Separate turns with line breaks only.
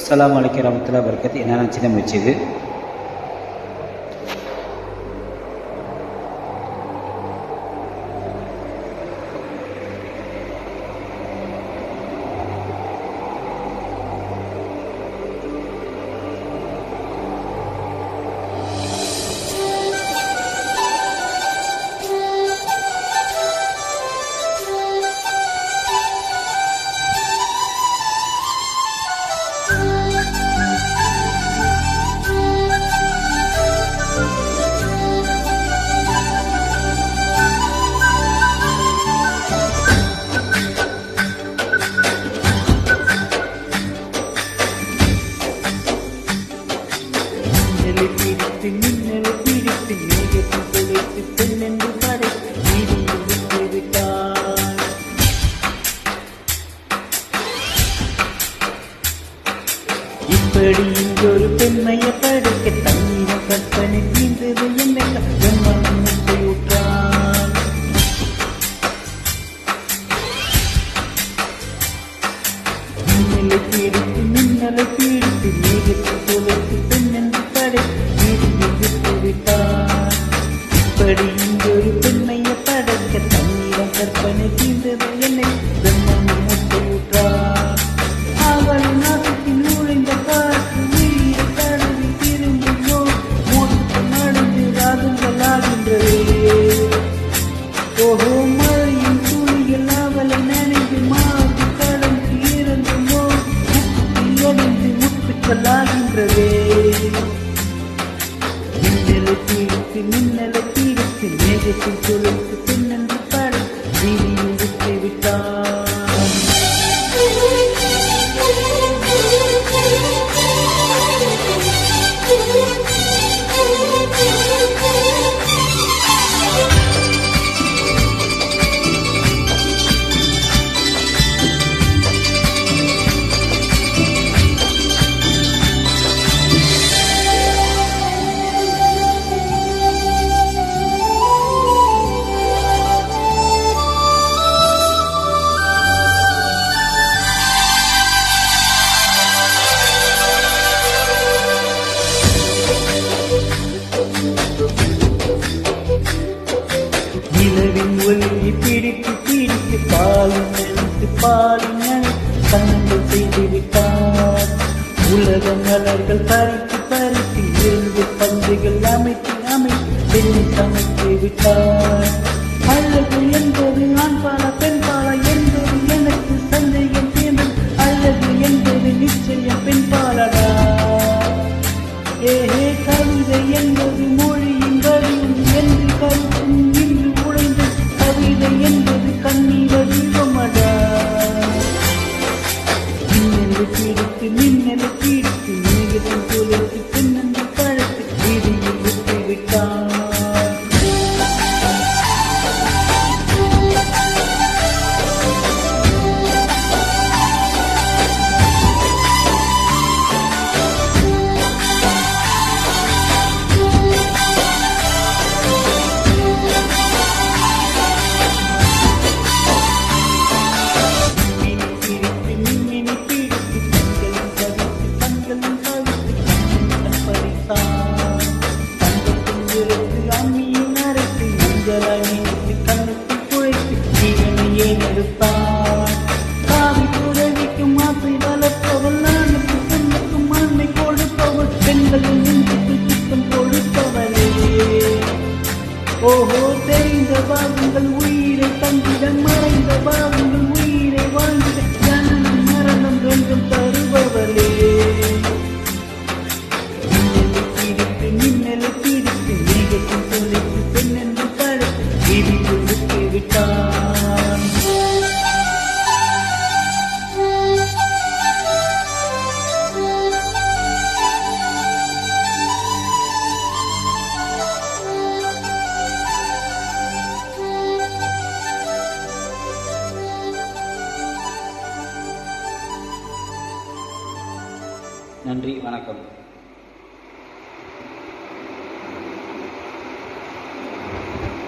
அஸ்ஸலாமு அலைக்கும் வரஹ்மத்துல்லாஹி வபரகாத்துஹு. என்ன சின்ன முயற்சி இது.
மின்னலை பிடித்து மேகத்தில் தொலைத்து பெண்ணென்று படை வீதியில் விட்டு விட்டான். இப்படி இங்கொரு பெண்மையை படைக்க தண்ணீரம் கற்பனை தீர்ந்தது என்னை பிரம்மன் முட்டையுற்றான். மின்னலை பிடித்து மேகத்தில் தொலைத்து பெண்ணென்று படை இப்படி இங்கொரு பெண்மையை படைக்க தண்ணீரம் கற்பனை தீர்ந்தது என்னை பிரம்மன் முட்டையுற்றார். அவள் நாசத்தில் நுழைந்த காற்று உயிரை தடவி திரும்புமோ மோட்டு நடந்து ராகங்கள் ஆகின்றதே. ஓஹோ, மழையின் துளிகள் அவளை நனைந்து மாறி கடந்து இறங்குமோ முக்தி அடைந்து முத்துக்கள் ஆகின்றதே. மின்னலை பிடித்து மேகத்தில் தொலைத்து பெண்ணென்று படை வீதியில் விட்டு விட்டான். நிலவின் ஒளியை பிடித்து பாலின் நினைத்து கண்ணங்கள் செய்து விட்டார். உலக மலர்கள் பறித்து இருந்து பந்துகள் அமைத்து பெண்ணை சமைத்து விட்டார். அழகு என்பது ஆண் பால பெண் பால என்பது எனக்கு சந்தேகம் தேர்ந்தது. அழகு என்பது நிச்சயம் பெண் பாலடா. ஏஹே, கவிதை என்பது மொழியின் வழியும் என்று கருத்தும் இன்று உழைந்து கவிதை என்பது கண்ணீர் வடிவமடா. மின்னலை பிடித்து மேகத்தில் தொலைத்து பெண்ணென்று படைத்து வீதியில் விட்டு விட்டான். கண்ணுக்கு குழைத்து ஜீவனையே நெருப்பான். காவி புறவிக்கும் ஆசை வளர்ப்பவள் நானுக்கு பெண்ணுக்கும் ஆண்மை கொடுப்பவள் பெண்களின் நெஞ்சுக்கு சுத்தம் கொடுப்பவளே. ஓஹோ, தெரிந்த பாவங்கள் உயிரை தந்திட மறைந்த பாவங்கள் உயிரை வாழ்ந்திட ஜனனம் மரணம் ரெண்டும் தருபவளே. மின்னலை பிடித்து மேகத்தில் தொலைத்து பெண்ணென்று படைத்து வீதியில் விட்டு விட்டான்.
நன்றி, வணக்கம்.